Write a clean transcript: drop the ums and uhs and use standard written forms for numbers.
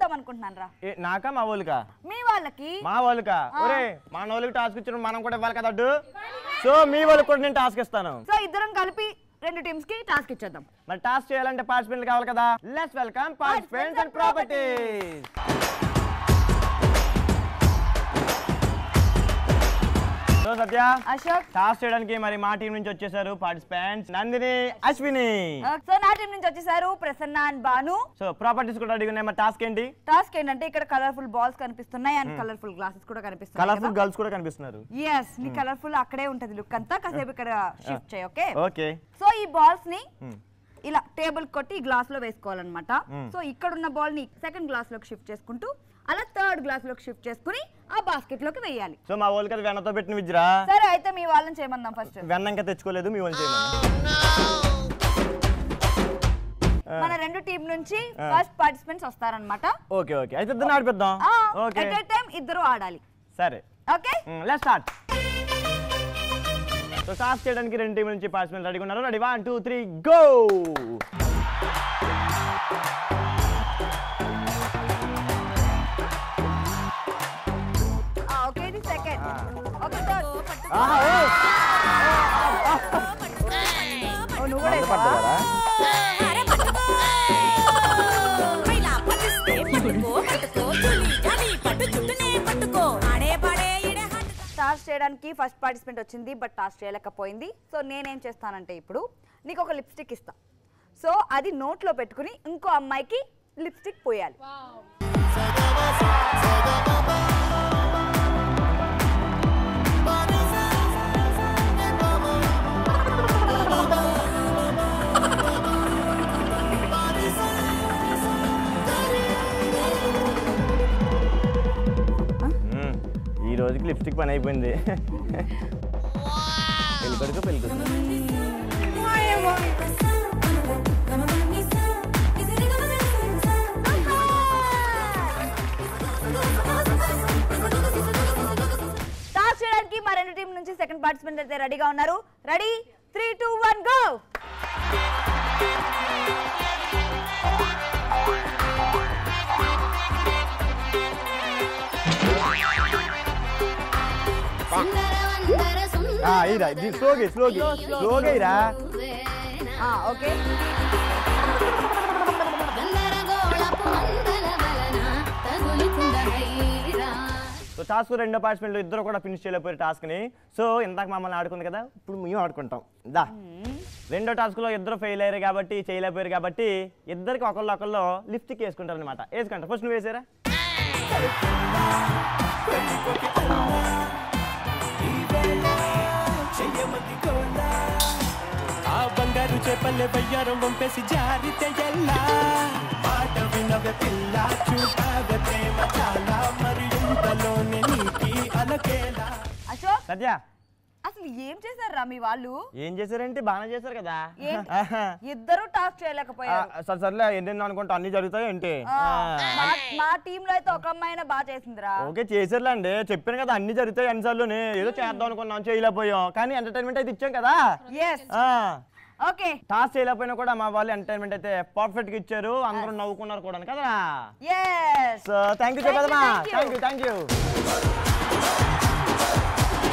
ఇద్దామనుకుంటున్నాను రా. నాకా మా వాళ్ళకా? మీ వాళ్ళకి. మా వాళ్ళకా? ఒరే మన వాళ్ళకి టాస్క్ ఇచ్చిన మనం కూడా ఇవ్వాలి కదా అడ్డు. సో మీ వాళ్ళకి కూడా నేను టాస్క్ ఇస్తాను. సో ఇద్దరం కలిపి 2 టీమ్స్ కి టాస్క్ ఇచ్చేద్దాం. మరి టాస్క్ చేయాలంటే పార్టిసిపెంట్లు కావాలి కదా. Let's welcome participants and properties. So Satya, Ashok, task చేయడానికి మరి మా టీం నుంచి వచ్చేసారు పార్టిసిపెంట్స్ నందిని, అశ్విని. సో నా టీం నుంచి వచ్చేసారు Prasanna and Bhanu. So properties కూడా అడిగి ఉన్నాయి. మరి టాస్క్ ఏంటి? టాస్క్ ఏంటంటే ఇక్కడ కలర్ఫుల్ బాల్స్ కనిపిస్తున్నాయి అండ్ కలర్ఫుల్ గ్లాసెస్ కూడా కనిపిస్తున్నాయి. కలర్ఫుల్ గర్ల్స్ కూడా కనిపిస్తున్నారు. yes నీ కలర్ఫుల్ అక్కడే ఉంటది లుక్ అంతా. కాసేపు ఇక్కడ షిఫ్ట్ చేయి. Okay okay. సో ఈ బాల్స్ ని ఇలా టేబుల్ కొట్టి ఈ గ్లాస్ లో వేసుకోవాలన్నమాట. సో ఇక్కడ ఉన్న బాల్ ని సెకండ్ గ్లాస్ లోకి షిఫ్ట్ చేసుకుంటూ అలా థర్డ్ గ్లాస్ లోకి షిఫ్ట్ చేసుకుని ఆ బాస్కెట్ లోకి వేయాలి. సో మా వాళ్ళకి అది వెన్నతో పెట్టిన విజ్రా. సరే అయితే మీ వాళ్ళని చేయమందాం ఫస్ట్. వెన్న ఇంకా తెచ్చుకోలేదు, మీ వాళ్ళని చేయమన్నా. మన 2 టీం నుంచి ఫస్ట్ పార్టిసిపెంట్స్ వస్తారన్నమాట. Okay okay. అయితే ఇద్దరు ఆడిపిద్దాం. ఓకే. ఎట్ ఏ టైం ఇద్దరు ఆడాలి. సరే okay let's start. So task చేయడానికి 2 టీం నుంచి పార్టిసిపెంట్స్ రెడీగా ఉన్నారు. Ready 1 2 3 go. ఓకే ఇది సెకండ్. Okay third. నువ్వు కూడా పడతారా? టాస్క్ చేయడానికి ఫస్ట్ పార్టిసిపెంట్ వచ్చింది బట్ టాస్క్ చేయలేకపోయింది. సో నేనేం చేస్తానంటే ఇప్పుడు నీకు ఒక లిప్స్టిక్ ఇస్తా. సో అది నోట్లో పెట్టుకుని ఇంకో అమ్మాయికి లిప్స్టిక్ పోయాలి. ఈ రోజుకి లిప్స్టిక్ పని అయిపోయింది. పెళ్ళికొడుకు పెళ్ళికొడుకు. టాస్క్ చేయడానికి మా 2 టీం నుంచి సెకండ్ పార్టిసిపెంట్ అయితే రెడీగా ఉన్నారు. Ready 3 2 1 go. ఇరా ఇది స్లోగా ఇరా. ఓకే సో టాస్క్ 2 పార్టిసిపెంట్లు ఇద్దరు కూడా ఫినిష్ చేయలేకపోయారు టాస్క్ ని. సో ఇందాక మమ్మల్ని ఆడుకుంది కదా, ఇప్పుడు మేము ఆడుకుంటాం. దా 2వ టాస్క్ లో ఇద్దరు ఫెయిల్ అయ్యారు కాబట్టి, చేయలేకపోయారు కాబట్టి ఇద్దరికి ఒకళ్ళు లిప్స్టిక్ వేసుకుంటారు అనమాట. వేసుకుంటారు. ఫస్ట్ నువ్వు వేసారా? బంగారు చేపల్లె బయ్యారం వంపేసి జారితే ఎల్లా మాట వినవే పిల్ల చూపావే ప్రేమ చాలా మరి ఇంతలోనే నీకి అలకేలా. అశోక్, సత్య అసలు ఏం చేశారు మీ వాళ్ళు? ఏం చేశారంటే బాగానే చేశారు కదా. ఇద్దరు టాస్క్ చేయలేకపోయారు. సర్లే ఎన్నెన్నో అనుకుంటా అన్ని జరుగుతాయి ఏంటి. మా టీమ్ లో అయితే ఒక అమ్మాయినా బాగా చేసిందిరా. ఓకే చేసారులే అండి, చెప్పాను కదా అన్ని జరుగుతాయి అన్నిసార్లునే. ఏదో చేద్దాం అనుకున్నాం, చేయలేకపోయాం. కానీ ఎంటర్టైన్మెంట్ అయితే ఇచ్చాం కదా. ఓకే టాస్క్ చేయలేకపోయినా కూడా మా వాళ్ళు ఎంటర్టైన్మెంట్ అయితే పర్ఫెక్ట్ గా ఇచ్చారు. అందరూ నవ్వుకున్నారు కూడా కదా. సో థ్యాంక్ యూ చెప్పదమ్మా. Thank you